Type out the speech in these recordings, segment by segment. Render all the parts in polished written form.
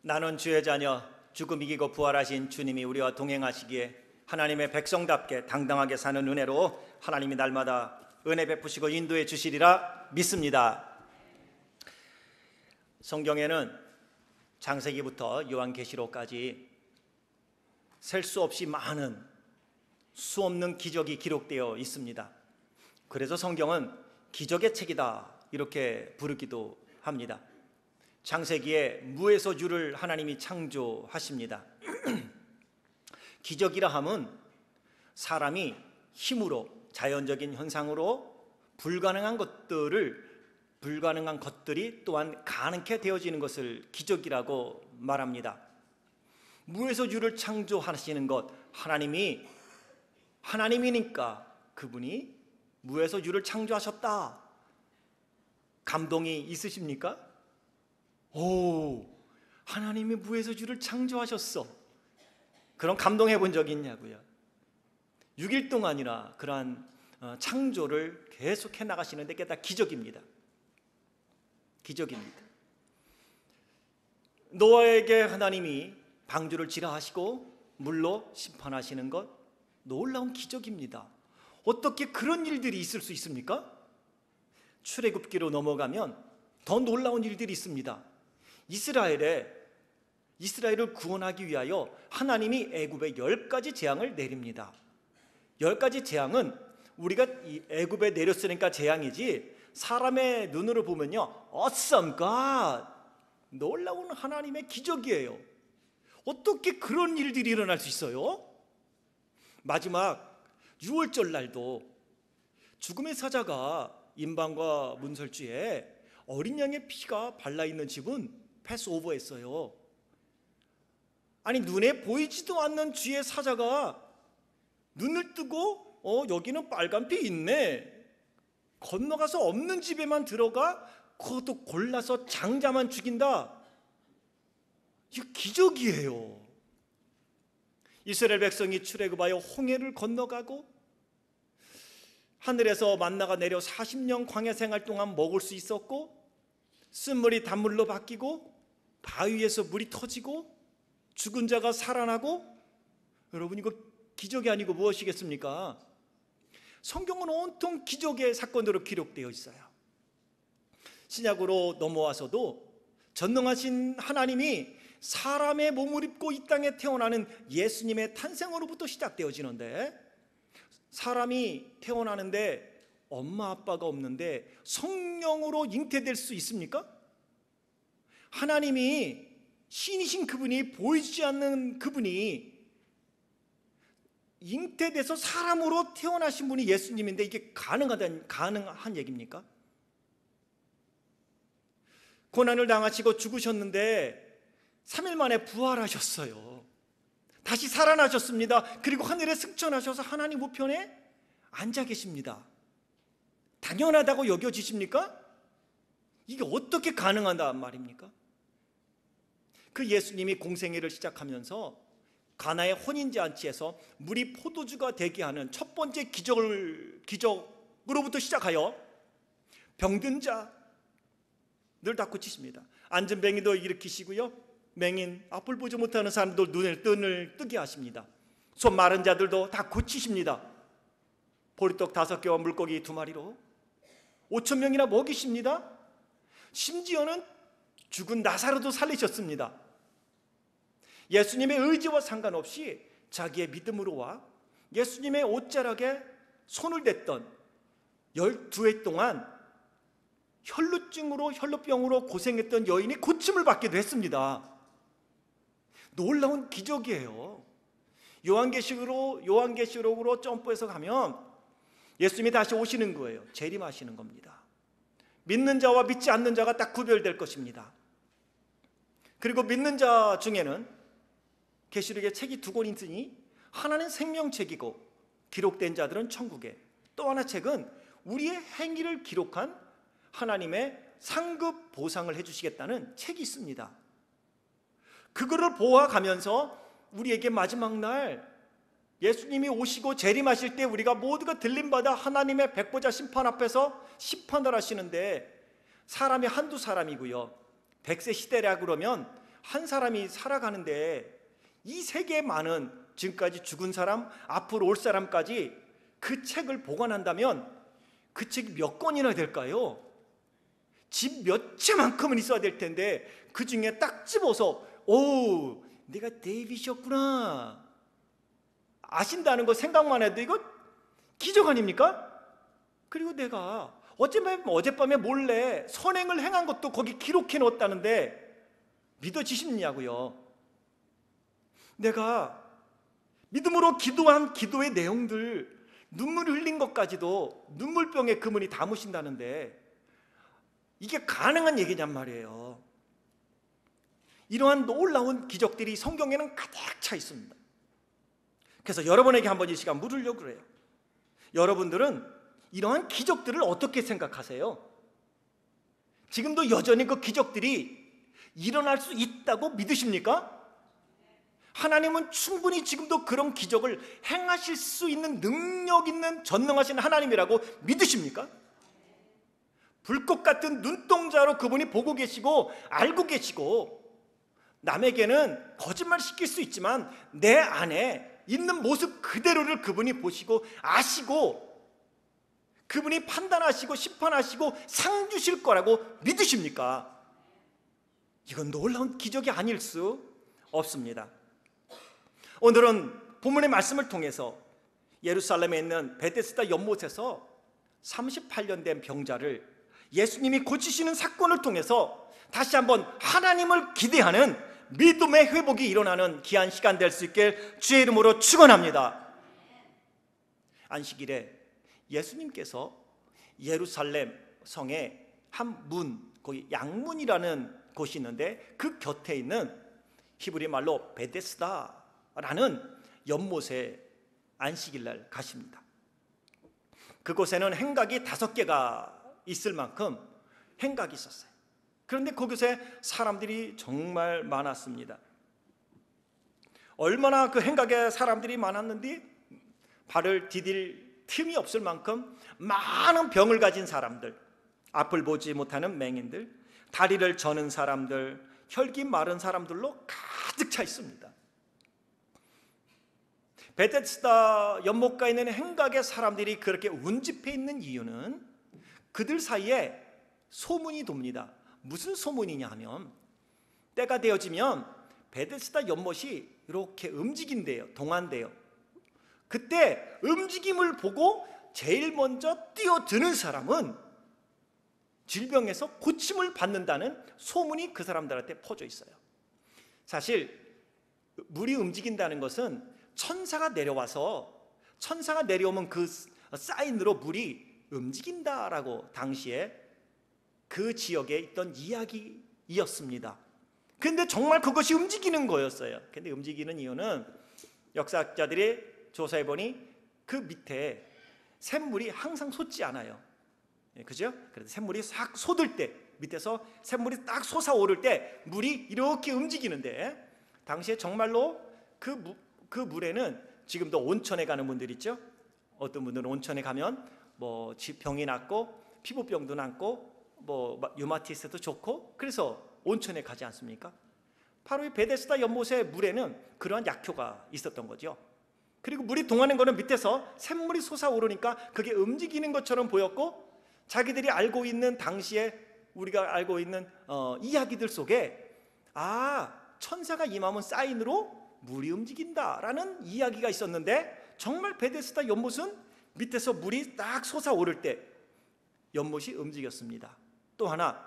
나는 주의 자녀, 죽음 이기고 부활하신 주님이 우리와 동행하시기에 하나님의 백성답게 당당하게 사는 은혜로 하나님이 날마다 은혜 베푸시고 인도해 주시리라 믿습니다. 성경에는 창세기부터 요한계시록까지 셀 수 없이 많은 수 없는 기적이 기록되어 있습니다. 그래서 성경은 기적의 책이다 이렇게 부르기도 합니다. 창세기에 무에서 유를 하나님이 창조하십니다. 기적이라 함은 사람이 힘으로 자연적인 현상으로 불가능한 것들이 또한 가능케 되어지는 것을 기적이라고 말합니다. 무에서 유를 창조하시는 것, 하나님이니까 그분이 무에서 유를 창조하셨다. 감동이 있으십니까? 오, 하나님이 무에서 유를 창조하셨어. 그런 감동해 본 적이 있냐고요? 6일 동안이나 그러한 창조를 계속해 나가시는데 그게 다 기적입니다. 기적입니다. 노아에게 하나님이 방주를 지라 하시고 물로 심판하시는 것, 놀라운 기적입니다. 어떻게 그런 일들이 있을 수 있습니까? 출애굽기로 넘어가면 더 놀라운 일들이 있습니다. 이스라엘을 구원하기 위하여 하나님이 애굽에 10가지 재앙을 내립니다. 10가지 재앙은 우리가 애굽에 내렸으니까 재앙이지 사람의 눈으로 보면요, awesome God, 놀라운 하나님의 기적이에요. 어떻게 그런 일들이 일어날 수 있어요? 마지막 6월절 날도 죽음의 사자가 임방과 문설주에 어린 양의 피가 발라있는 집은 패스오버했어요. 아니, 눈에 보이지도 않는 쥐의 사자가 눈을 뜨고 여기는 빨간 피 있네, 건너가서 없는 집에만 들어가 그것도 골라서 장자만 죽인다. 이거 기적이에요. 이스라엘 백성이 출애굽하여 홍해를 건너가고 하늘에서 만나가 내려 40년 광야 생활 동안 먹을 수 있었고, 쓴물이 단물로 바뀌고 바위에서 물이 터지고 죽은 자가 살아나고, 여러분 이거 기적이 아니고 무엇이겠습니까? 성경은 온통 기적의 사건으로 기록되어 있어요. 신약으로 넘어와서도 전능하신 하나님이 사람의 몸을 입고 이 땅에 태어나는 예수님의 탄생으로부터 시작되어지는데, 사람이 태어나는데 엄마 아빠가 없는데 성령으로 잉태될 수 있습니까? 하나님이 신이신 그분이, 보이지 않는 그분이 잉태돼서 사람으로 태어나신 분이 예수님인데 이게 가능한 얘기입니까? 고난을 당하시고 죽으셨는데 3일 만에 부활하셨어요. 다시 살아나셨습니다. 그리고 하늘에 승천하셔서 하나님 우편에 앉아 계십니다. 당연하다고 여겨지십니까? 이게 어떻게 가능하단 말입니까? 그 예수님이 공생애를 시작하면서 가나의 혼인잔치에서 물이 포도주가 되게 하는 첫 번째 기적으로부터 시작하여 병든 자를 다 고치십니다. 앉은 뱅이도 일으키시고요, 맹인, 앞을 보지 못하는 사람도 눈을 뜨게 하십니다. 손 마른 자들도 다 고치십니다. 보리떡 5개와 물고기 2마리로 5,000명이나 먹이십니다. 심지어는 죽은 나사로도 살리셨습니다. 예수님의 의지와 상관없이 자기의 믿음으로와 예수님의 옷자락에 손을 댔던 12해 동안 혈루병으로 고생했던 여인이 고침을 받기도 했습니다. 놀라운 기적이에요. 요한계시록으로 점프해서 가면 예수님이 다시 오시는 거예요. 재림하시는 겁니다. 믿는 자와 믿지 않는 자가 딱 구별될 것입니다. 그리고 믿는 자 중에는 계시록의 책이 2권 있으니 하나는 생명책이고 기록된 자들은 천국에, 또 하나 책은 우리의 행위를 기록한 하나님의 상급 보상을 해주시겠다는 책이 있습니다. 그거를 보아가면서 우리에게 마지막 날 예수님이 오시고 재림하실 때 우리가 모두가 들림받아 하나님의 백보자 심판 앞에서 심판을 하시는데 사람이 한두 사람이고요. 100세 시대라 그러면 한 사람이 살아가는데 이 세계에 많은 지금까지 죽은 사람, 앞으로 올 사람까지 그 책을 보관한다면 그 책이 몇 권이나 될까요? 집 몇 채만큼은 있어야 될 텐데 그 중에 딱 집어서 오, 내가 데이빗이었구나 아신다는 거 생각만 해도 이거 기적 아닙니까? 그리고 내가 어젯밤에 몰래 선행을 행한 것도 거기 기록해 놓았다는데 믿어지시냐고요? 내가 믿음으로 기도한 기도의 내용들, 눈물 흘린 것까지도 눈물병에 그분이 담으신다는데 이게 가능한 얘기냔 말이에요. 이러한 놀라운 기적들이 성경에는 가득 차 있습니다. 그래서 여러분에게 한번 이 시간 물으려고 그래요. 여러분들은 이러한 기적들을 어떻게 생각하세요? 지금도 여전히 그 기적들이 일어날 수 있다고 믿으십니까? 하나님은 충분히 지금도 그런 기적을 행하실 수 있는 능력 있는 전능하신 하나님이라고 믿으십니까? 불꽃 같은 눈동자로 그분이 보고 계시고 알고 계시고 남에게는 거짓말 시킬 수 있지만 내 안에 있는 모습 그대로를 그분이 보시고 아시고 그분이 판단하시고 심판하시고 상 주실 거라고 믿으십니까? 이건 놀라운 기적이 아닐 수 없습니다. 오늘은 본문의 말씀을 통해서 예루살렘에 있는 베데스다 연못에서 38년 된 병자를 예수님이 고치시는 사건을 통해서 다시 한번 하나님을 기대하는 믿음의 회복이 일어나는 귀한 시간 될 수 있길 주의 이름으로 축원합니다. 안식일에 예수님께서 예루살렘 성의 한 문, 거기 양문이라는 곳이 있는데 그 곁에 있는 히브리 말로 베데스다라는 연못에 안식일날 가십니다. 그곳에는 행각이 5개가 있을 만큼 행각이 있었어요. 그런데 그곳에 사람들이 정말 많았습니다. 얼마나 그 행각에 사람들이 많았는지 발을 디딜 틈이 없을 만큼 많은 병을 가진 사람들, 앞을 보지 못하는 맹인들, 다리를 저는 사람들, 혈기 마른 사람들로 가득 차 있습니다. 베데스다 연못가에 있는 행각의 사람들이 그렇게 운집해 있는 이유는 그들 사이에 소문이 돕니다. 무슨 소문이냐 하면 때가 되어지면 베데스다 연못이 이렇게 움직인대요. 동한대요. 그때 움직임을 보고 제일 먼저 뛰어드는 사람은 질병에서 고침을 받는다는 소문이 그 사람들한테 퍼져 있어요. 사실 물이 움직인다는 것은 천사가 내려오면 그 사인으로 물이 움직인다라고 당시에 그 지역에 있던 이야기였습니다. 근데 정말 그것이 움직이는 거였어요. 근데 움직이는 이유는 역사학자들이 조사해보니 그 밑에 샘물이 항상 솟지 않아요. 그죠? 그래서 샘물이 싹 솟을 때, 밑에서 샘물이 딱 솟아오를 때 물이 이렇게 움직이는데 당시에 정말로 그 물에는 지금도 온천에 가는 분들 있죠? 어떤 분들은 온천에 가면 뭐 병이 낫고 피부병도 낫고 뭐 유마티스도 좋고 그래서 온천에 가지 않습니까? 바로 이 베데스다 연못의 물에는 그러한 약효가 있었던 거죠. 그리고 물이 동하는 거는 밑에서 샘물이 솟아오르니까 그게 움직이는 것처럼 보였고 자기들이 알고 있는 당시에 우리가 알고 있는 이야기들 속에 천사가 임하면 사인으로 물이 움직인다라는 이야기가 있었는데 정말 베데스다 연못은 밑에서 물이 딱 솟아오를 때 연못이 움직였습니다. 또 하나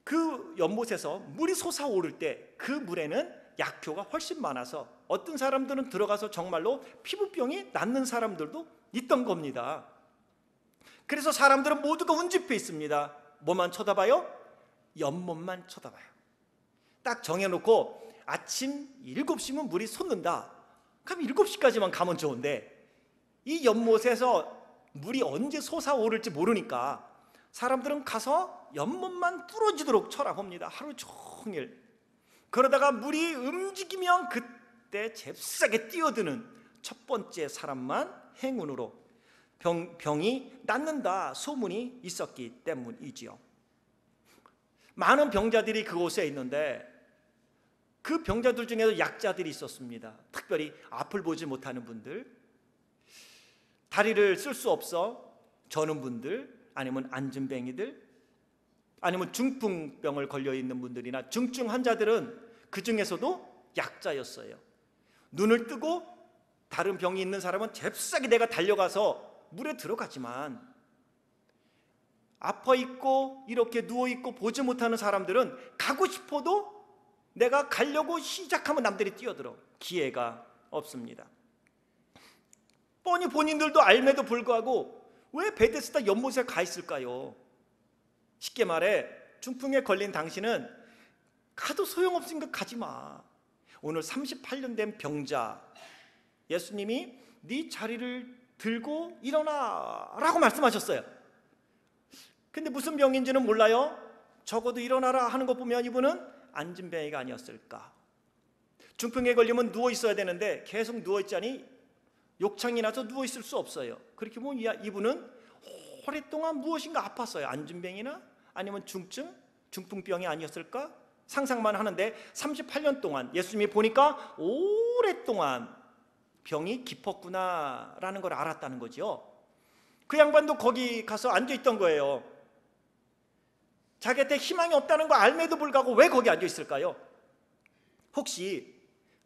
그 연못에서 물이 솟아오를 때 그 물에는 약효가 훨씬 많아서 어떤 사람들은 들어가서 정말로 피부병이 낫는 사람들도 있던 겁니다. 그래서 사람들은 모두가 운집해 있습니다. 뭐만 쳐다봐요? 연못만 쳐다봐요. 딱 정해놓고 아침 7시면 물이 솟는다. 그럼 7시까지만 가면 좋은데 이 연못에서 물이 언제 솟아오를지 모르니까 사람들은 가서 연못만 뚫어지도록 쳐다봅니다. 하루 종일. 그러다가 물이 움직이면 그때 잽싸게 뛰어드는 첫 번째 사람만 행운으로 병이 낫는다 소문이 있었기 때문이지요. 많은 병자들이 그곳에 있는데 그 병자들 중에도 약자들이 있었습니다. 특별히 앞을 보지 못하는 분들, 다리를 쓸 수 없어 저는 분들, 아니면 앉은뱅이들, 아니면 중풍병을 걸려 있는 분들이나 중증 환자들은 그 중에서도 약자였어요. 눈을 뜨고 다른 병이 있는 사람은 잽싸게 내가 달려가서 물에 들어가지만, 아파 있고 이렇게 누워 있고 보지 못하는 사람들은 가고 싶어도 내가 가려고 시작하면 남들이 뛰어들어 기회가 없습니다. 뻔히 본인들도 알매도 불구하고 왜 베데스다 연못에 가 있을까요? 쉽게 말해 중풍에 걸린 당신은 가도 소용없으니까 가지 마. 오늘 38년 된 병자, 예수님이 네 자리를 들고 일어나라고 말씀하셨어요. 근데 무슨 병인지는 몰라요. 적어도 일어나라 하는 것 보면 이분은 앉은뱅이가 아니었을까. 중풍에 걸리면 누워 있어야 되는데 계속 누워 있자니 욕창이 나서 누워 있을 수 없어요. 그렇게 보면 이분은 오랫동안 무엇인가 아팠어요. 앉은뱅이나 아니면 중풍병이 아니었을까 상상만 하는데 38년 동안 예수님이 보니까 오랫동안 병이 깊었구나라는 걸 알았다는 거죠. 그 양반도 거기 가서 앉아있던 거예요. 자기한테 희망이 없다는 거 알매도 불구하고 왜 거기 앉아있을까요? 혹시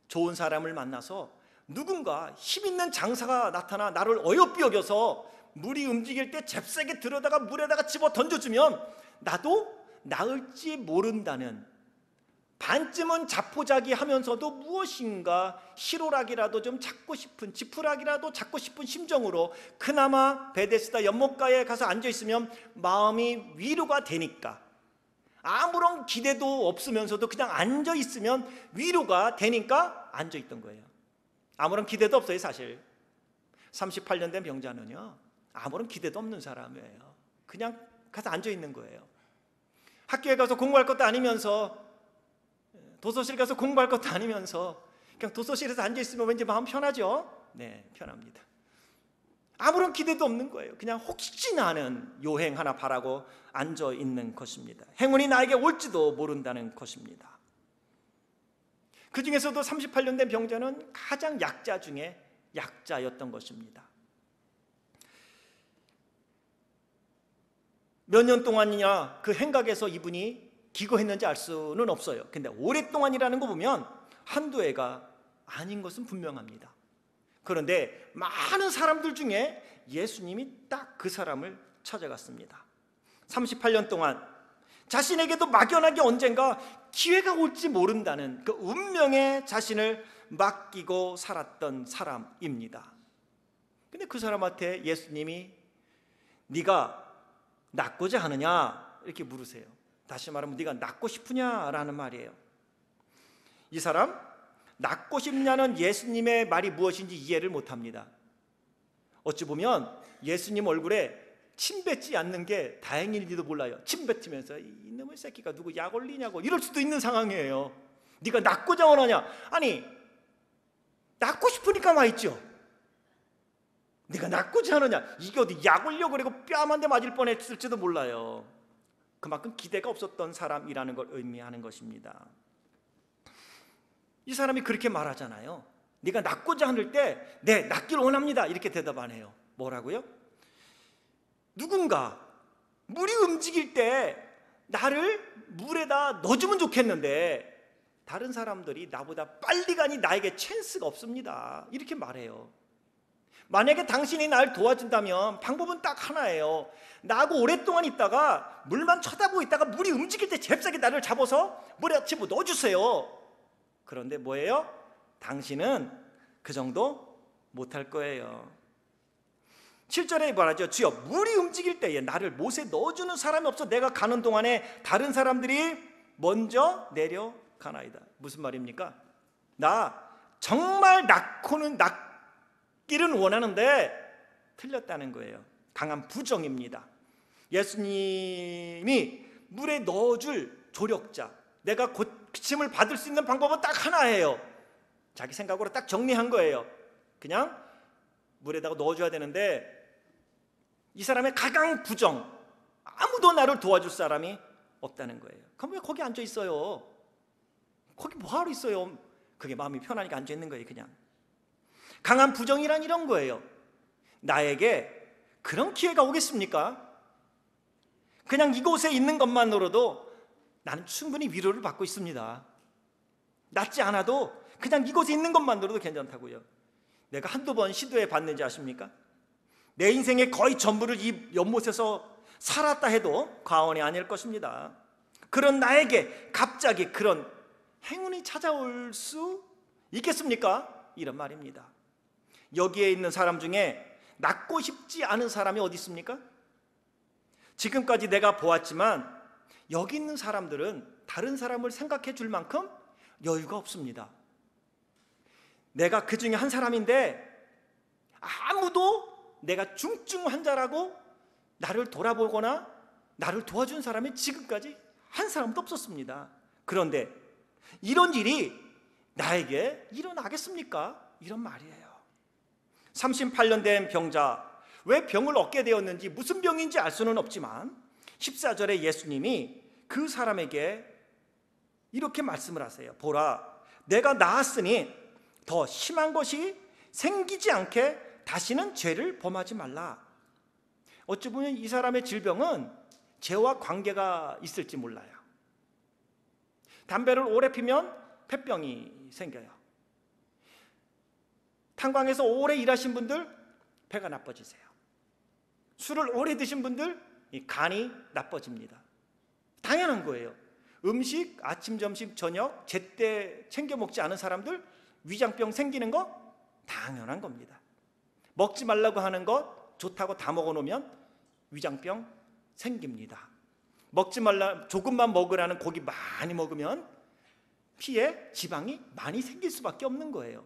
좋은 사람을 만나서 누군가 힘있는 장사가 나타나 나를 어여삐 여겨서 물이 움직일 때 잽싸게 들여다가 물에다가 집어 던져주면 나도 나을지 모른다는, 반쯤은 자포자기하면서도 무엇인가 희로락이라도 좀 찾고 싶은, 지푸락이라도 찾고 싶은 심정으로 그나마 베데스다 연못가에 가서 앉아있으면 마음이 위로가 되니까, 아무런 기대도 없으면서도 그냥 앉아있으면 위로가 되니까 앉아있던 거예요. 아무런 기대도 없어요. 사실 38년 된 병자는요 아무런 기대도 없는 사람이에요. 그냥 가서 앉아있는 거예요. 학교에 가서 공부할 것도 아니면서, 도서실 가서 공부할 것도 아니면서 그냥 도서실에서 앉아있으면 왠지 마음 편하죠? 네, 편합니다. 아무런 기대도 없는 거예요. 그냥 혹시나 하는 요행 하나 바라고 앉아있는 것입니다. 행운이 나에게 올지도 모른다는 것입니다. 그 중에서도 38년 된 병자는 가장 약자 중에 약자였던 것입니다. 몇 년 동안이나 그 행각에서 이분이 기거했는지 알 수는 없어요. 근데 오랫동안이라는 거 보면 한두 해가 아닌 것은 분명합니다. 그런데 많은 사람들 중에 예수님이 딱 그 사람을 찾아갔습니다. 38년 동안 자신에게도 막연하게 언젠가 기회가 올지 모른다는 그 운명에 자신을 맡기고 살았던 사람입니다. 근데 그 사람한테 예수님이 네가 낫고자 하느냐 이렇게 물으세요. 다시 말하면 네가 낫고 싶으냐라는 말이에요. 이 사람 낫고 싶냐는 예수님의 말이 무엇인지 이해를 못합니다. 어찌 보면 예수님 얼굴에 침 뱉지 않는 게 다행일지도 몰라요. 침 뱉으면서 이놈의 새끼가 누구 약 올리냐고 이럴 수도 있는 상황이에요. 네가 낫고자 원하냐? 아니 낫고 싶으니까 와 있죠. 네가 낫고자 하느냐? 이게 어디 약 올려고 그리고 뺨 한 대 맞을 뻔했을지도 몰라요. 그만큼 기대가 없었던 사람이라는 걸 의미하는 것입니다. 이 사람이 그렇게 말하잖아요. 네가 낫고자 하는 때 네, 낫길 원합니다 이렇게 대답 안 해요. 뭐라고요? 누군가 물이 움직일 때 나를 물에다 넣어주면 좋겠는데 다른 사람들이 나보다 빨리 가니 나에게 찬스가 없습니다 이렇게 말해요. 만약에 당신이 날 도와준다면 방법은 딱 하나예요. 나하고 오랫동안 있다가 물만 쳐다보고 있다가 물이 움직일 때 잽싸게 나를 잡아서 물에 집어 넣어주세요. 그런데 뭐예요? 당신은 그 정도 못할 거예요. 7절에 말하죠. 주여 물이 움직일 때에 나를 못에 넣어주는 사람이 없어 내가 가는 동안에 다른 사람들이 먼저 내려가나이다. 무슨 말입니까? 나 정말 낫기는 원하는데 틀렸다는 거예요. 강한 부정입니다. 예수님이 물에 넣어줄 조력자, 내가 고침을 받을 수 있는 방법은 딱 하나예요. 자기 생각으로 딱 정리한 거예요. 그냥 물에다가 넣어줘야 되는데 이 사람의 가강 부정, 아무도 나를 도와줄 사람이 없다는 거예요. 그럼 왜 거기 앉아 있어요? 거기 뭐하러 있어요? 그게 마음이 편하니까 앉아 있는 거예요. 그냥 강한 부정이란 이런 거예요. 나에게 그런 기회가 오겠습니까? 그냥 이곳에 있는 것만으로도 나는 충분히 위로를 받고 있습니다. 낫지 않아도 그냥 이곳에 있는 것만으로도 괜찮다고요. 내가 한두 번 시도해 봤는지 아십니까? 내 인생의 거의 전부를 이 연못에서 살았다 해도 과언이 아닐 것입니다. 그런 나에게 갑자기 그런 행운이 찾아올 수 있겠습니까? 이런 말입니다. 여기에 있는 사람 중에 낫고 싶지 않은 사람이 어디 있습니까? 지금까지 내가 보았지만 여기 있는 사람들은 다른 사람을 생각해 줄 만큼 여유가 없습니다. 내가 그 중에 한 사람인데 아무도 내가 중증 환자라고 나를 돌아보거나 나를 도와준 사람이 지금까지 한 사람도 없었습니다. 그런데 이런 일이 나에게 일어나겠습니까? 이런 말이에요. 38년 된 병자, 왜 병을 얻게 되었는지 무슨 병인지 알 수는 없지만 14절에 예수님이 그 사람에게 이렇게 말씀을 하세요. 보라, 내가 나았으니 더 심한 것이 생기지 않게 다시는 죄를 범하지 말라. 어찌 보면 이 사람의 질병은 죄와 관계가 있을지 몰라요. 담배를 오래 피면 폐병이 생겨요. 탄광에서 오래 일하신 분들 배가 나빠지세요. 술을 오래 드신 분들 간이 나빠집니다. 당연한 거예요. 음식 아침, 점심, 저녁 제때 챙겨 먹지 않은 사람들 위장병 생기는 거 당연한 겁니다. 먹지 말라고 하는 것 좋다고 다 먹어놓으면 위장병 생깁니다. 먹지 말라, 조금만 먹으라는 고기 많이 먹으면 피에 지방이 많이 생길 수밖에 없는 거예요.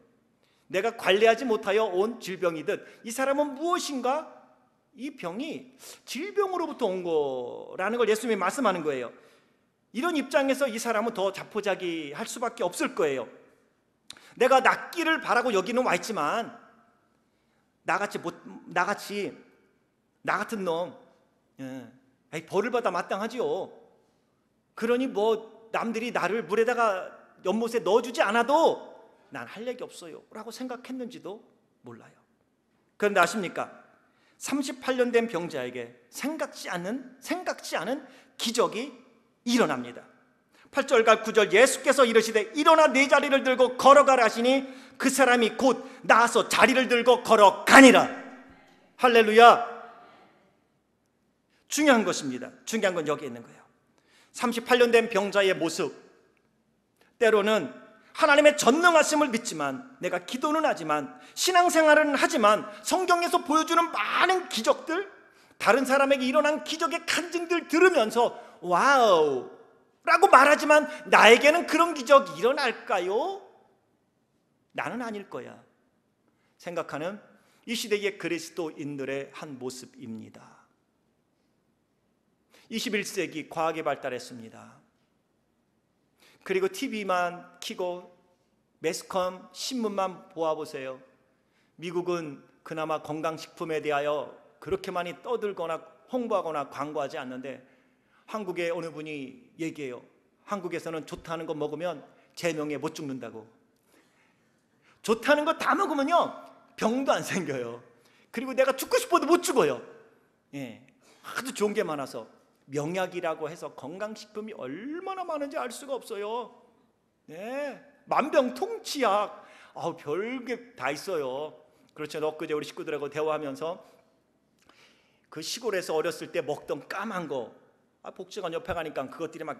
내가 관리하지 못하여 온 질병이듯 이 사람은 무엇인가 이 병이 질병으로부터 온 거라는 걸 예수님이 말씀하는 거예요. 이런 입장에서 이 사람은 더 자포자기할 수밖에 없을 거예요. 내가 낫기를 바라고 여기는 와 있지만 나 같은 놈 벌을 받아 마땅하지요. 그러니 뭐 남들이 나를 물에다가 연못에 넣어주지 않아도 난 할 얘기 없어요 라고 생각했는지도 몰라요. 그런데 아십니까? 38년 된 병자에게 생각지 않은 기적이 일어납니다. 8절과 9절 예수께서 이르시되 일어나 네 자리를 들고 걸어가라 하시니 그 사람이 곧 나아서 자리를 들고 걸어가니라. 할렐루야. 중요한 것입니다. 중요한 건 여기 있는 거예요. 38년 된 병자의 모습, 때로는 하나님의 전능하심을 믿지만, 내가 기도는 하지만, 신앙생활은 하지만, 성경에서 보여주는 많은 기적들, 다른 사람에게 일어난 기적의 간증들 들으면서 와우 라고 말하지만 나에게는 그런 기적이 일어날까요? 나는 아닐 거야 생각하는 이 시대의 그리스도인들의 한 모습입니다. 21세기 과학이 발달했습니다. 그리고 TV만 켜고 매스컴 신문만 보아보세요. 미국은 그나마 건강식품에 대하여 그렇게 많이 떠들거나 홍보하거나 광고하지 않는데 한국의 어느 분이 얘기해요. 한국에서는 좋다는 거 먹으면 제명에 못 죽는다고. 좋다는 거 다 먹으면요 병도 안 생겨요. 그리고 내가 죽고 싶어도 못 죽어요. 아주 좋은 게 많아서 명약이라고 해서 건강식품이 얼마나 많은지 알 수가 없어요. 만병통치약, 별게 다 있어요. 그렇죠. 엊그제 우리 식구들하고 대화하면서 그 시골에서 어렸을 때 먹던 까만 거, 복지관 옆에 가니까 그것들이 막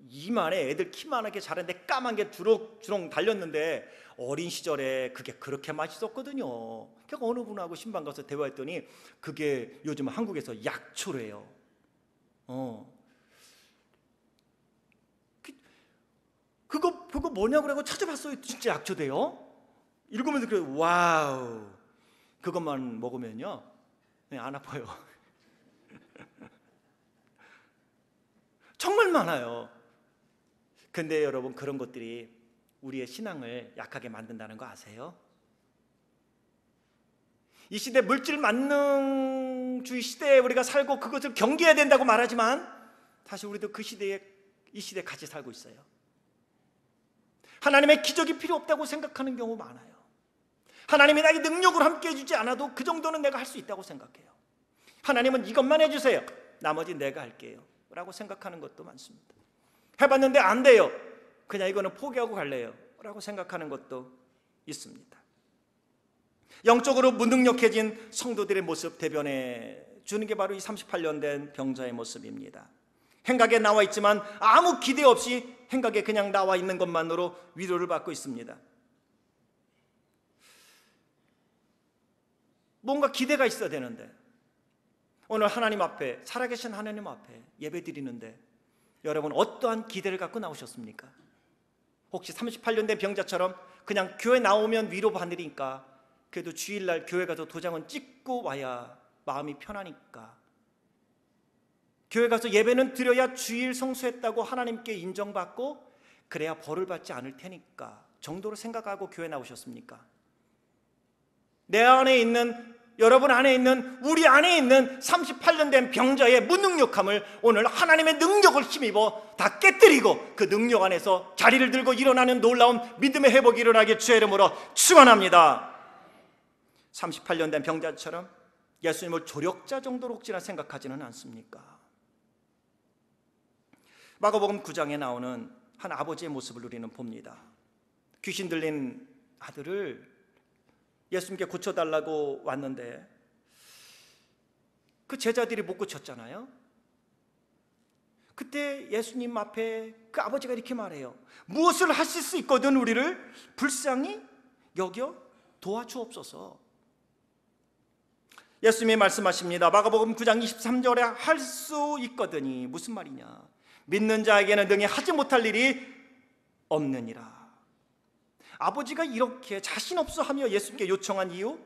이만해. 애들 키만하게 자랐는데 까만 게 주렁주렁 달렸는데 어린 시절에 그게 그렇게 맛있었거든요. 그러니까 어느 분하고 신방 가서 대화했더니 그게 요즘 한국에서 약초래요. 그거 뭐냐고 그러고 찾아봤어요. 진짜 약초돼요. 읽으면서 그래, 와우. 그것만 먹으면요 안 아파요. 정말 많아요. 근데 여러분, 그런 것들이 우리의 신앙을 약하게 만든다는 거 아세요? 이 시대 물질 만능 공동주의 시대에 우리가 살고 그것을 경계해야 된다고 말하지만 사실 우리도 그 시대에, 이 시대에 같이 살고 있어요. 하나님의 기적이 필요 없다고 생각하는 경우 많아요. 하나님이 나에게 능력을 함께 해주지 않아도 그 정도는 내가 할 수 있다고 생각해요. 하나님은 이것만 해주세요, 나머지 내가 할게요 라고 생각하는 것도 많습니다. 해봤는데 안 돼요, 그냥 이거는 포기하고 갈래요 라고 생각하는 것도 있습니다. 영적으로 무능력해진 성도들의 모습 대변해 주는 게 바로 이 38년 된 병자의 모습입니다. 행각에 나와 있지만 아무 기대 없이 행각에 그냥 나와 있는 것만으로 위로를 받고 있습니다. 뭔가 기대가 있어야 되는데 오늘 하나님 앞에, 살아계신 하나님 앞에 예배 드리는데 여러분 어떠한 기대를 갖고 나오셨습니까? 혹시 38년 된 병자처럼 그냥 교회 나오면 위로 받으니까 그래도 주일날 교회 가서 도장은 찍고 와야 마음이 편하니까, 교회 가서 예배는 드려야 주일 성수했다고 하나님께 인정받고 그래야 벌을 받지 않을 테니까 정도로 생각하고 교회 나오셨습니까? 내 안에 있는, 여러분 안에 있는, 우리 안에 있는 38년 된 병자의 무능력함을 오늘 하나님의 능력을 힘입어 다 깨뜨리고 그 능력 안에서 자리를 들고 일어나는 놀라운 믿음의 회복이 일어나길 주의 이름으로 축원합니다. 38년 된 병자처럼 예수님을 조력자 정도로 혹시나 생각하지는 않습니까? 마가복음 9장에 나오는 한 아버지의 모습을 우리는 봅니다. 귀신 들린 아들을 예수님께 고쳐달라고 왔는데 그 제자들이 못 고쳤잖아요. 그때 예수님 앞에 그 아버지가 이렇게 말해요. 무엇을 하실 수 있거든 우리를 불쌍히 여겨 도와주옵소서. 예수님이 말씀하십니다. 마가복음 9장 23절에 할 수 있거든이 무슨 말이냐, 믿는 자에게는 능히 하지 못할 일이 없느니라. 아버지가 이렇게 자신 없어 하며 예수님께 요청한 이유,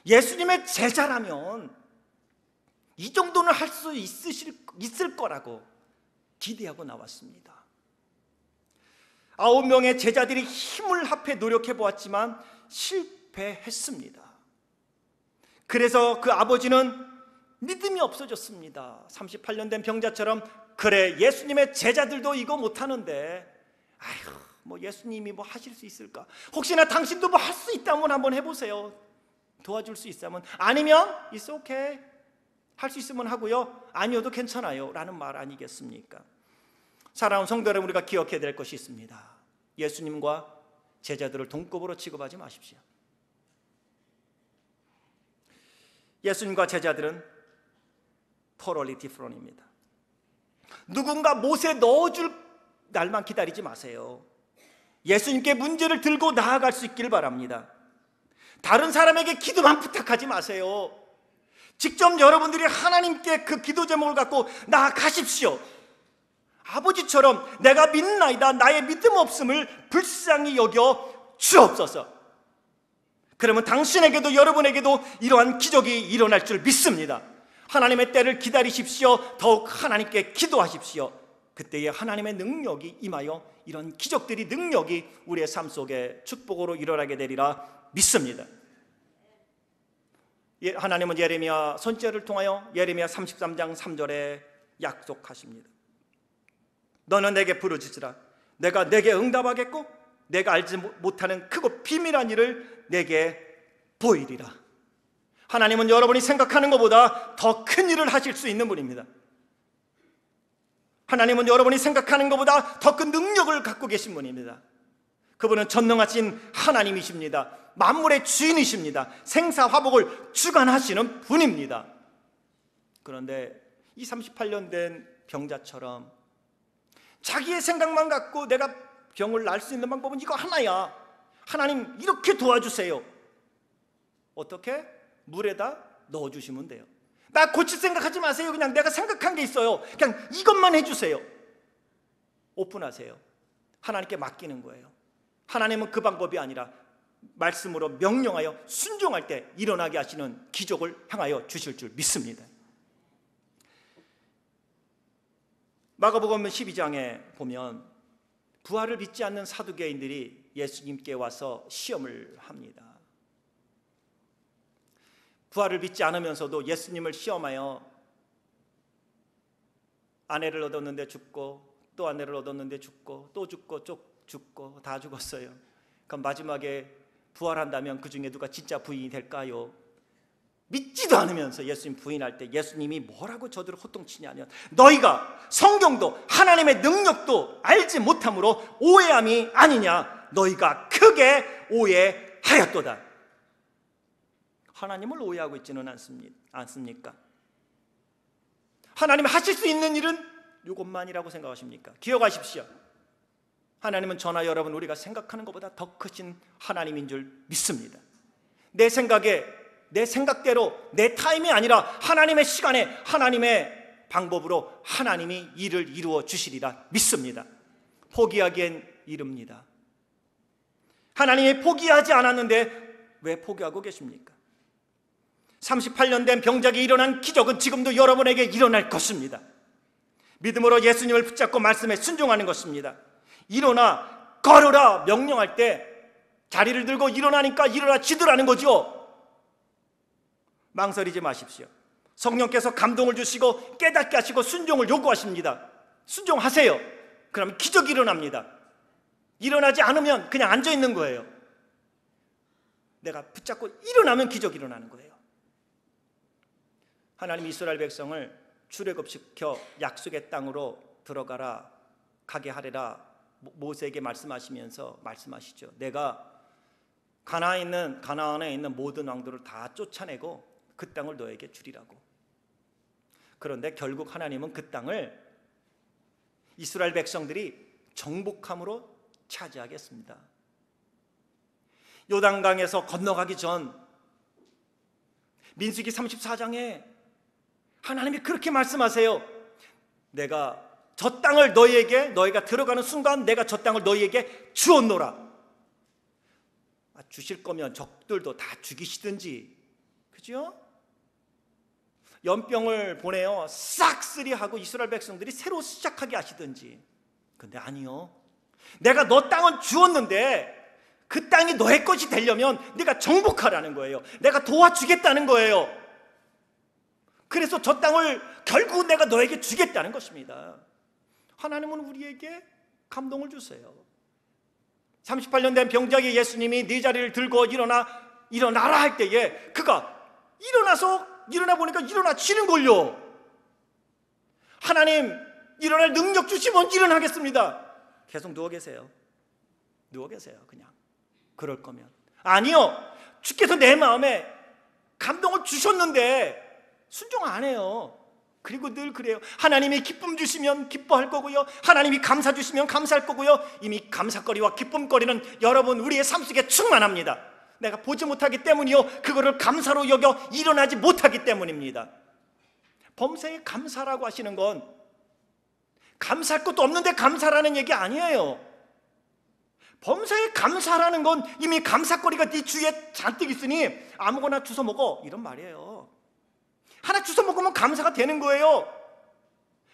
예수님의 제자라면 이 정도는 할 수 있을 거라고 기대하고 나왔습니다. 9명의 제자들이 힘을 합해 노력해 보았지만 실패했습니다. 그래서 그 아버지는 믿음이 없어졌습니다. 38년 된 병자처럼, 그래 예수님의 제자들도 이거 못하는데 아휴 뭐 예수님이 뭐 하실 수 있을까, 혹시나 당신도 뭐 할 수 있다면 한번 해보세요, 도와줄 수 있다면, 아니면 It's okay, 할 수 있으면 하고요, 아니어도 괜찮아요 라는 말 아니겠습니까? 사랑하는 성도 여러분, 우리가 기억해야 될 것이 있습니다. 예수님과 제자들을 동급으로 취급하지 마십시오. 예수님과 제자들은 totally different입니다. 누군가 못에 넣어줄 날만 기다리지 마세요. 예수님께 문제를 들고 나아갈 수 있기를 바랍니다. 다른 사람에게 기도만 부탁하지 마세요. 직접 여러분들이 하나님께 그 기도 제목을 갖고 나아가십시오. 아버지처럼 내가 믿나이다, 나의 믿음 없음을 불쌍히 여겨 주옵소서. 그러면 당신에게도 여러분에게도 이러한 기적이 일어날 줄 믿습니다. 하나님의 때를 기다리십시오. 더욱 하나님께 기도하십시오. 그때에 하나님의 능력이 임하여 이런 기적들이, 능력이 우리의 삶 속에 축복으로 일어나게 되리라 믿습니다. 하나님은 예레미야 선지자를 통하여 예레미야 33장 3절에 약속하십니다. 너는 내게 부르짖으라. 내가 내게 응답하겠고 내가 알지 못하는 크고 비밀한 일을 내게 보이리라. 하나님은 여러분이 생각하는 것보다 더 큰 일을 하실 수 있는 분입니다. 하나님은 여러분이 생각하는 것보다 더 큰 능력을 갖고 계신 분입니다. 그분은 전능하신 하나님이십니다. 만물의 주인이십니다. 생사화복을 주관하시는 분입니다. 그런데 이 38년 된 병자처럼 자기의 생각만 갖고 내가 병을 날 수 있는 방법은 이거 하나야, 하나님 이렇게 도와주세요. 어떻게? 물에다 넣어주시면 돼요. 나 고칠 생각하지 마세요. 그냥 내가 생각한 게 있어요. 그냥 이것만 해주세요. 오픈하세요. 하나님께 맡기는 거예요. 하나님은 그 방법이 아니라 말씀으로 명령하여 순종할 때 일어나게 하시는 기적을 향하여 주실 줄 믿습니다. 마가복음 12장에 보면 부활을 믿지 않는 사두개인들이 예수님께 와서 시험을 합니다. 부활을 믿지 않으면서도 예수님을 시험하여 아내를 얻었는데 죽고, 또 아내를 얻었는데 죽고, 또 죽고, 죽고 다 죽었어요. 그럼 마지막에 부활한다면 그 중에 누가 진짜 부인이 될까요? 믿지도 않으면서 예수님 부인할 때 예수님이 뭐라고 저들을 호통치냐면, 너희가 성경도 하나님의 능력도 알지 못함으로 오해함이 아니냐. 너희가 크게 오해하였도다. 하나님을 오해하고 있지는 않습니까? 하나님 하실 수 있는 일은 이것만이라고 생각하십니까? 기억하십시오. 하나님은 저나 여러분 우리가 생각하는 것보다 더 크신 하나님인 줄 믿습니다. 내 생각에, 내 생각대로, 내 타임이 아니라 하나님의 시간에, 하나님의 방법으로 하나님이 일을 이루어 주시리라 믿습니다. 포기하기엔 이릅니다. 하나님이 포기하지 않았는데 왜 포기하고 계십니까? 38년 된 병자에게 일어난 기적은 지금도 여러분에게 일어날 것입니다. 믿음으로 예수님을 붙잡고 말씀에 순종하는 것입니다. 일어나 걸어라 명령할 때 자리를 들고 일어나니까 일어나지더라는 거죠. 망설이지 마십시오. 성령께서 감동을 주시고 깨닫게 하시고 순종을 요구하십니다. 순종하세요. 그러면 기적이 일어납니다. 일어나지 않으면 그냥 앉아있는 거예요. 내가 붙잡고 일어나면 기적이 일어나는 거예요. 하나님이 이스라엘 백성을 출애굽시켜 약속의 땅으로 들어가라, 가게 하리라 모세에게 말씀하시면서 말씀하시죠. 내가 가나안에 있는 모든 왕들을 다 쫓아내고 그 땅을 너에게 주리라고. 그런데 결국 하나님은 그 땅을 이스라엘 백성들이 정복함으로 차지하겠습니다. 요단강에서 건너가기 전 민수기 34장에 하나님이 그렇게 말씀하세요. 내가 저 땅을 너희가 들어가는 순간 내가 저 땅을 너희에게 주었노라. 주실 거면 적들도 다 죽이시든지, 그죠? 연병을 보내요. 싹쓸이 하고 이스라엘 백성들이 새로 시작하게 하시든지. 근데 아니요. 내가 너 땅은 주었는데 그 땅이 너의 것이 되려면 네가 정복하라는 거예요. 내가 도와주겠다는 거예요. 그래서 저 땅을 결국 내가 너에게 주겠다는 것입니다. 하나님은 우리에게 감동을 주세요. 38년 된 병자에게 예수님이 네 자리를 들고 일어나라 할 때에 그가 일어나 보니까 일어나지는 걸요. 하나님 일어날 능력 주시면 일어나겠습니다. 계속 누워 계세요. 그냥. 그럴 거면. 아니요. 주께서 내 마음에 감동을 주셨는데 순종 안 해요. 그리고 늘 그래요. 하나님이 기쁨 주시면 기뻐할 거고요, 하나님이 감사 주시면 감사할 거고요. 이미 감사거리와 기쁨거리는 여러분 우리의 삶 속에 충만합니다. 내가 보지 못하기 때문이요, 그거를 감사로 여겨 일어나지 못하기 때문입니다. 범사에 감사라고 하시는 건 감사할 것도 없는데 감사라는 얘기 아니에요. 범사에 감사라는 건 이미 감사거리가 네 주위에 잔뜩 있으니 아무거나 주워 먹어, 이런 말이에요. 하나 주워 먹으면 감사가 되는 거예요.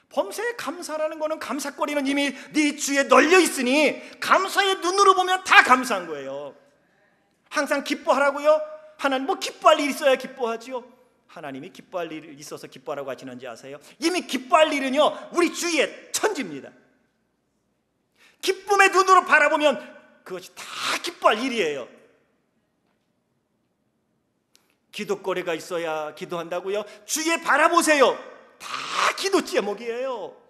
범사에 감사라는 거는 감사거리는 이미 네 주위에 널려 있으니 감사의 눈으로 보면 다 감사한 거예요. 항상 기뻐하라고요? 하나님 뭐 기뻐할 일이 있어야 기뻐하지요. 하나님이 기뻐할 일이 있어서 기뻐하라고 하시는지 아세요? 이미 기뻐할 일은요 우리 주위에 천지입니다. 기쁨의 눈으로 바라보면 그것이 다 기뻐할 일이에요. 기도거리가 있어야 기도한다고요? 주위에 바라보세요. 다 기도 제목이에요.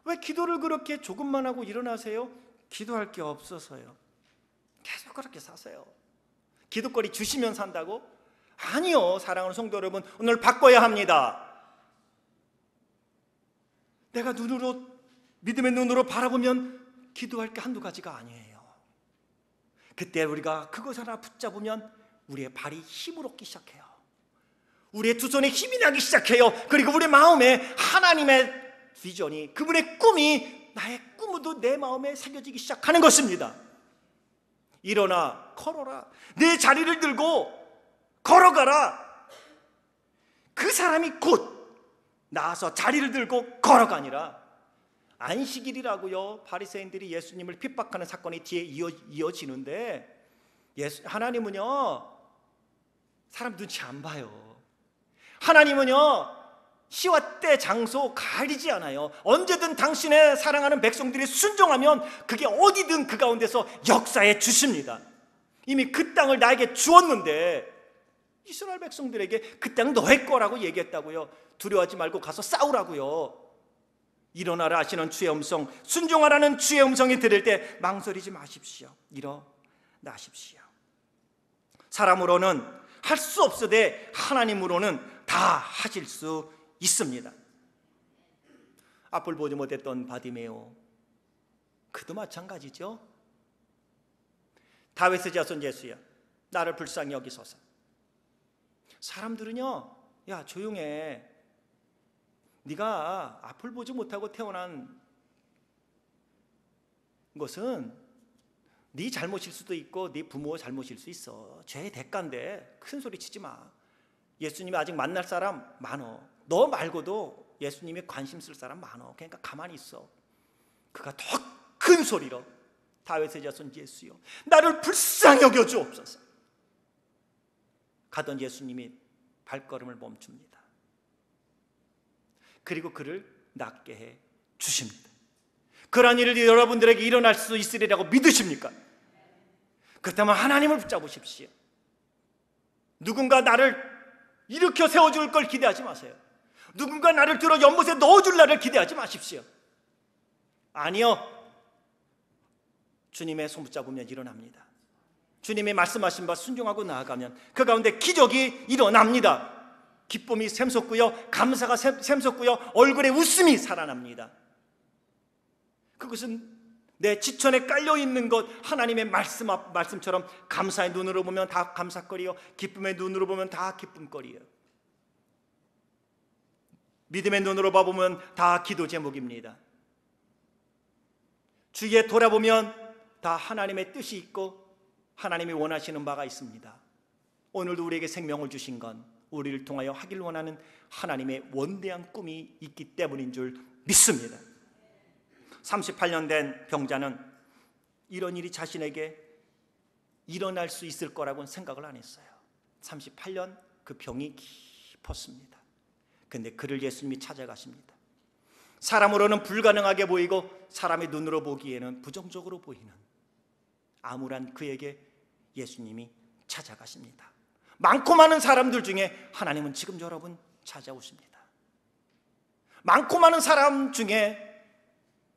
왜 기도를 그렇게 조금만 하고 일어나세요? 기도할 게 없어서요. 계속 그렇게 사세요. 기도거리 주시면 산다고? 아니요. 사랑하는 성도 여러분, 오늘 바꿔야 합니다. 내가 믿음의 눈으로 바라보면 기도할 게 한두 가지가 아니에요. 그때 우리가 그것 하나 붙잡으면 우리의 발이 힘을 얻기 시작해요. 우리의 두 손에 힘이 나기 시작해요. 그리고 우리 마음에 하나님의 비전이, 그분의 꿈이 나의 꿈으로 내 마음에 새겨지기 시작하는 것입니다. 일어나 걸어라. 내 자리를 들고 걸어가라. 그 사람이 곧 나와서 자리를 들고 걸어가니라. 안식일이라고요. 바리새인들이 예수님을 핍박하는 사건이 뒤에 이어지는데 하나님은요 사람 눈치 안 봐요. 하나님은요, 시와 때 장소 가리지 않아요. 언제든 당신의 사랑하는 백성들이 순종하면 그게 어디든 그 가운데서 역사해 주십니다. 이미 그 땅을 나에게 주었는데 이스라엘 백성들에게 그 땅 너의 거라고 얘기했다고요. 두려워하지 말고 가서 싸우라고요. 일어나라 하시는 주의 음성, 순종하라는 주의 음성이 들을 때 망설이지 마십시오. 일어나십시오. 사람으로는 할 수 없으되 하나님으로는 다 하실 수 있습니다. 앞을 보지 못했던 바디메오, 그도 마찬가지죠. 다윗의 자손 예수야, 나를 불쌍히 여기소서. 사람들은요, 야 조용해, 네가 앞을 보지 못하고 태어난 것은 네 잘못일 수도 있고 네 부모 잘못일 수 있어. 죄의 대가인데 큰 소리 치지 마. 예수님이 아직 만날 사람 많어. 너 말고도 예수님이 관심 쓸 사람 많어. 그러니까 가만히 있어. 그가 더 큰 소리로, 다윗의 자손 예수여, 나를 불쌍히 여겨 주옵소서. 가던 예수님이 발걸음을 멈춥니다. 그리고 그를 낫게 해 주십니다. 그러한 일이 여러분들에게 일어날 수 있으리라고 믿으십니까? 그렇다면 하나님을 붙잡으십시오. 누군가 나를 일으켜 세워줄 걸 기대하지 마세요. 누군가 나를 들어 연못에 넣어줄 날을 기대하지 마십시오. 아니요, 주님의 손 붙잡으면 일어납니다. 주님이 말씀하신 바 순종하고 나아가면 그 가운데 기적이 일어납니다. 기쁨이 샘솟고요, 감사가 샘솟고요, 얼굴에 웃음이 살아납니다. 그것은 내 지천에 깔려있는 것, 하나님의 말씀처럼 감사의 눈으로 보면 다 감사거리요, 기쁨의 눈으로 보면 다 기쁨거리요, 믿음의 눈으로 봐보면 다 기도 제목입니다. 주위에 돌아보면 다 하나님의 뜻이 있고 하나님이 원하시는 바가 있습니다. 오늘도 우리에게 생명을 주신 건 우리를 통하여 하길 원하는 하나님의 원대한 꿈이 있기 때문인 줄 믿습니다. 38년 된 병자는 이런 일이 자신에게 일어날 수 있을 거라고는 생각을 안 했어요. 38년 그 병이 깊었습니다. 근데 그를 예수님이 찾아가십니다. 사람으로는 불가능하게 보이고 사람의 눈으로 보기에는 부정적으로 보이는 암울한 그에게 예수님이 찾아가십니다. 많고 많은 사람들 중에 하나님은 지금 여러분 찾아오십니다. 많고 많은 사람 중에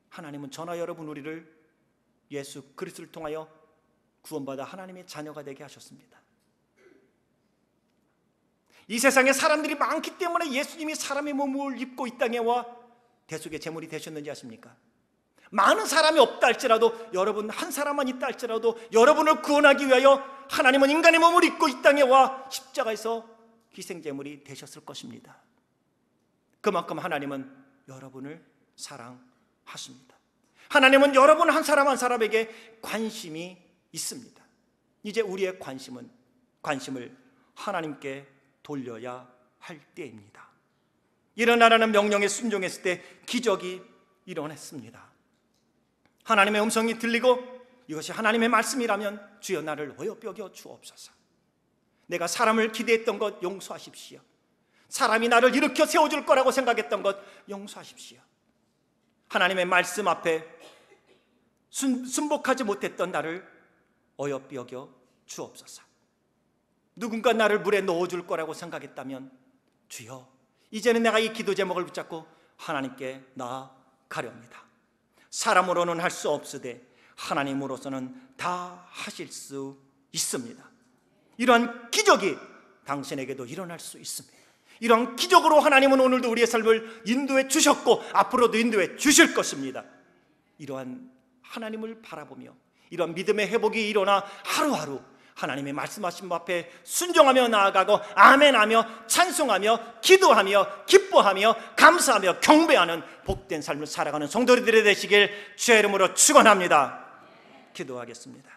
하나님은 저나 여러분 우리를 예수 그리스도를 통하여 구원받아 하나님의 자녀가 되게 하셨습니다. 이 세상에 사람들이 많기 때문에 예수님이 사람의 몸을 입고 이 땅에 와 대속의 제물이 되셨는지 아십니까? 많은 사람이 없다 할지라도, 여러분 한 사람만 있다 할지라도 여러분을 구원하기 위하여 하나님은 인간의 몸을 입고 이 땅에 와 십자가에서 희생제물이 되셨을 것입니다. 그만큼 하나님은 여러분을 사랑하십니다. 하나님은 여러분 한 사람 한 사람에게 관심이 있습니다. 이제 우리의 관심을 하나님께 돌려야 할 때입니다. 일어나라는 명령에 순종했을 때 기적이 일어났습니다. 하나님의 음성이 들리고 이것이 하나님의 말씀이라면 주여 나를 어여삐어 주옵소서. 내가 사람을 기대했던 것 용서하십시오. 사람이 나를 일으켜 세워줄 거라고 생각했던 것 용서하십시오. 하나님의 말씀 앞에 순복하지 못했던 나를 어여삐어 주옵소서. 누군가 나를 물에 넣어줄 거라고 생각했다면 주여 이제는 내가 이 기도 제목을 붙잡고 하나님께 나아가렵니다. 사람으로는 할 수 없으되 하나님으로서는 다 하실 수 있습니다. 이러한 기적이 당신에게도 일어날 수 있습니다. 이러한 기적으로 하나님은 오늘도 우리의 삶을 인도해 주셨고 앞으로도 인도해 주실 것입니다. 이러한 하나님을 바라보며 이러한 믿음의 회복이 일어나 하루하루 하나님의 말씀하신 바 앞에 순종하며 나아가고 아멘하며 찬송하며 기도하며 기뻐하며 감사하며 경배하는 복된 삶을 살아가는 성도들이 되시길 주의 이름으로 축원합니다. 기도하겠습니다.